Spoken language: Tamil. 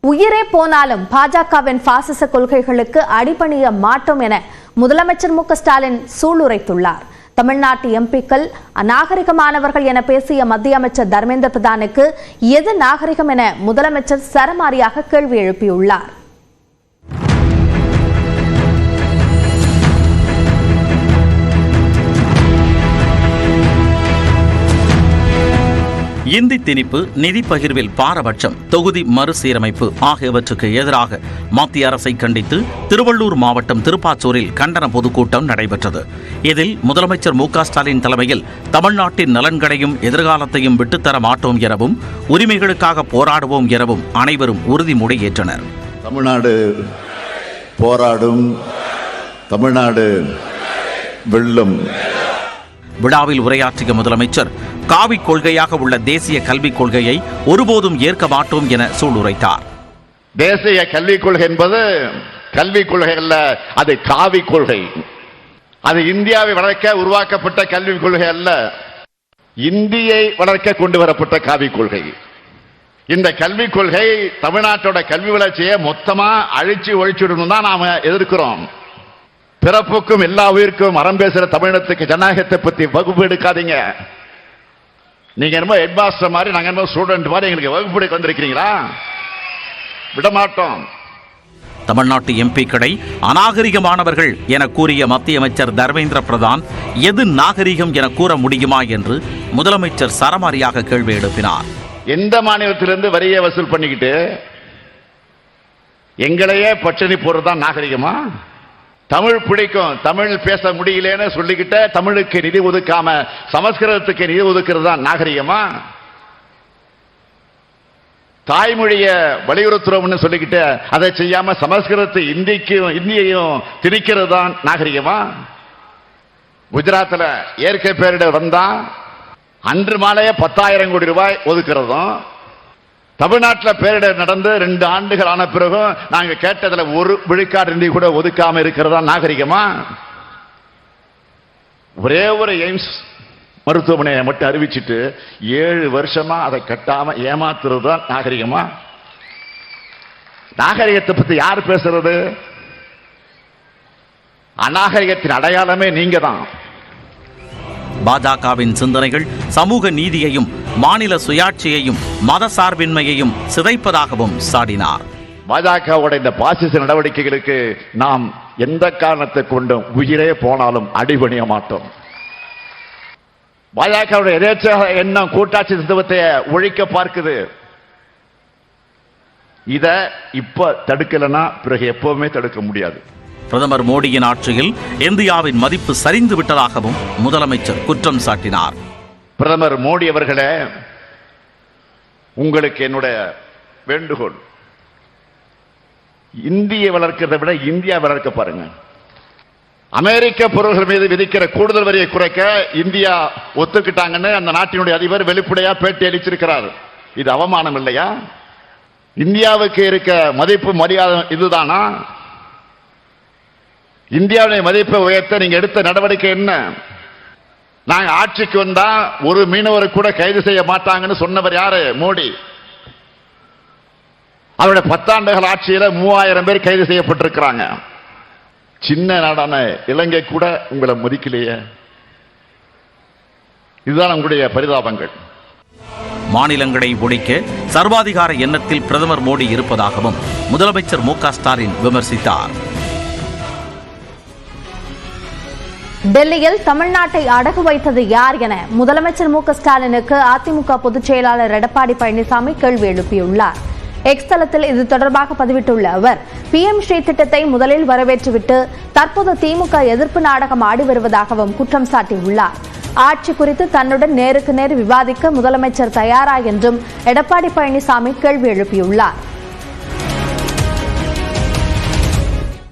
உயிரே போனாலும் பாஜகவின் பாசிச கொள்கைகளுக்கு அடிபணிய மாட்டோம் என முதலமைச்சர் மு.க.ஸ்டாலின் சூளுரைத்துள்ளார். தமிழ்நாட்டு எம்பிக்கள் அநாகரிகமானவர்கள் என பேசிய மத்திய அமைச்சர் தர்மேந்திர பிரதானுக்கு எது நாகரிகம் என முதலமைச்சர் சரமாரியாக கேள்வி எழுப்பியுள்ளார். இந்தி திணிப்பு, நிதி பகிர்வில் பாரபட்சம், தொகுதி மறுசீரமைப்பு ஆகியவற்றுக்கு எதிராக மத்திய அரசை கண்டித்து திருவள்ளூர் மாவட்டம் திருப்பாச்சூரில் கண்டன பொதுக்கூட்டம் நடைபெற்றது. இதில் முதலமைச்சர் மு.க.ஸ்டாலின் தலைமையில் தமிழ்நாட்டின் நலன்களையும் எதிர்காலத்தையும் விட்டுத்தர மாட்டோம் எனவும் உரிமைகளுக்காக போராடுவோம் எனவும் அனைவரும் உறுதிமொழி ஏற்றனர். தமிழ்நாடு போராடும், தமிழ்நாடு வெல்லும். விழாவில் உரையாற்றிய முதலமைச்சர் காவி கொள்கையாக உள்ள தேசிய கல்விக் கொள்கையை ஒருபோதும் ஏற்க மாட்டோம் என சூளுரைத்தார். தேசிய கல்விக் கொள்கை என்பது கல்விக் கொள்கை அல்ல, அது காவி கொள்கை. அது இந்தியாவை வளர்க்க உருவாக்கப்பட்ட கல்விக் கொள்கை அல்ல, இந்தியை வளர்க்க கொண்டு வரப்பட்ட காவி கொள்கை. இந்த கல்விக் கொள்கை தமிழ்நாட்டோட கல்வி வளர்ச்சியை மொத்தமா அழிச்சு ஒழிச்சுடணும் தான் நாம எதிர்க்கிறோம். பிறப்புக்கும் எல்லா உயிருக்கும் அறம் பேசுற தமிழகத்துக்கு ஜனநாயகத்தை பத்தி வகுப்பு எடுக்காதீங்க. நீங்க என்னமோ ஹெட் மாஸ்டர் மாதிரி, நாங்க என்னமோ ஸ்டூடெண்ட் மாதிரி எங்களுக்கு வகுப்பு எடுக்க வந்திருக்கிறீங்களா? விடமாட்டோம். தமிழ்நாட்டு எம்பிக்களை அநாகரிகமானவர்கள் என கூறிய மத்திய அமைச்சர் தர்மேந்திர பிரதான் எது நாகரிகம் என கூற முடியுமா என்று முதலமைச்சர் சரமாரியாக கேள்வி எழுப்பினார். எந்த மாநிலத்திலிருந்து வரியை வசூல் பண்ணிக்கிட்டு எங்களையே பட்டினி போடுறதுதான் நாகரிகமா? தமிழ் பிடிக்கும், தமிழ் பேச முடியலன்னு சொல்லிக்கிட்ட தமிழுக்கு நிதி ஒதுக்காம சமஸ்கிருதத்துக்கு நிதி ஒதுக்கிறது தான் நாகரிகமா? தாய்மொழிய வலியுறுத்துறோம்னு சொல்லிக்கிட்டு அதை செய்யாம சமஸ்கிருதத்தை இந்தியையும் திணிக்கிறது தான் நாகரிகமா? குஜராத்தில் இயற்கை பேரிடர் வந்தா அன்று மாலையே 10,000 கோடி ரூபாய் ஒதுக்கிறதும், தமிழ்நாட்டில் பேரிடர் நடந்து 2 ஆண்டுகள் ஆன பிறகும் நாங்க கேட்டதுல 1 விழுக்காடு நிதி கூட ஒதுக்காம இருக்கிறதா நாகரிகமா? ஒரே ஒரு எய்ம்ஸ் மருத்துவமனையை மட்டும் அறிவிச்சிட்டு 7 வருஷமா அதை கட்டாம ஏமாத்துறது தான் நாகரிகமா? நாகரிகத்தை பத்தி யார் பேசுறது? அநாகரிகத்தின் அடையாளமே நீங்க தான். பாஜகவின் சிந்தனைகள் சமூக நீதியையும் மாநில சுயாட்சியையும் மத சார்பின்மையையும் சிதைப்பதாகவும் சாடினார். பாஜகவோட இந்த பாசிச நடவடிக்கைகளுக்கு நாம் எந்த காரணத்தை கொண்டும் உயிரே போனாலும் அடிபணிய மாட்டோம். பாஜகவுடைய எதேச்சக எண்ணம் கூட்டாட்சி தத்துவத்தை ஒழிக்க பார்க்குது. இத இப்ப தடுக்கலன்னா பிறகு எப்பவுமே தடுக்க முடியாது. பிரதமர் மோடியின் ஆட்சியில் இந்தியாவின் மதிப்பு சரிந்து விட்டதாகவும் முதலமைச்சர் குற்றம் சாட்டினார். பிரதமர் மோடி அவர்களே, உங்களுக்கு என்னுடைய வேண்டுகோள், இந்தியை வளர்க்கிறதை விட இந்தியா வளர்க்க பாருங்க. அமெரிக்க பொருள்கள் மீது விதிக்கிற கூடுதல் வரியை குறைக்க இந்தியா ஒத்துக்கிட்டாங்கன்னு அந்த நாட்டினுடைய அதிபர் வெளிப்படையா பேட்டி அளிச்சிருக்கிறார். இது அவமானம் இல்லையா? இந்தியாவுக்கு இருக்க மதிப்பு மரியாதை இதுதானா? இந்தியாவுடைய மதிப்பை உயர்த்த நீங்க எடுத்த நடவடிக்கை என்ன? நாங்க ஆட்சிக்கு வந்தா ஒரு மீனவரை கூட கைது செய்ய மாட்டாங்கன்னு சொன்னவர் யாரு? மோடி. அவருடைய 10 ஆண்டுகள் ஆட்சியில 3000 பேர் கைது செய்யப்பட்டிருக்கிறாங்க. சின்ன நாடான இலங்கை கூட உங்களை மதிக்கலையே. இதுதான் உங்களுடைய பரிதாபங்கள். மாநிலங்களை ஒழிக்க சர்வாதிகார எண்ணத்தில் பிரதமர் மோடி இருப்பதாகவும் முதலமைச்சர் மு.க.ஸ்டாலின் விமர்சித்தார். டெல்லியில் தமிழ்நாட்டை அடகு வைத்தது யார் என முதலமைச்சர் மு.க.ஸ்டாலினுக்கு அதிமுக பொதுச் செயலாளர் எடப்பாடி பழனிசாமி கேள்வி எழுப்பியுள்ளார். எக்ஸ் தளத்தில் இது தொடர்பாக பதிவிட்டுள்ள அவர், PM ஸ்ரீ திட்டத்தை முதலில் வரவேற்றுவிட்டு தற்போது திமுக எதிர்ப்பு நாடகம் ஆடி வருவதாகவும் குற்றம் சாட்டியுள்ளார். ஆட்சி குறித்து தன்னுடன் நேருக்கு நேர் விவாதிக்க முதலமைச்சர் தயாரா என்றும் எடப்பாடி பழனிசாமி கேள்வி எழுப்பியுள்ளார்.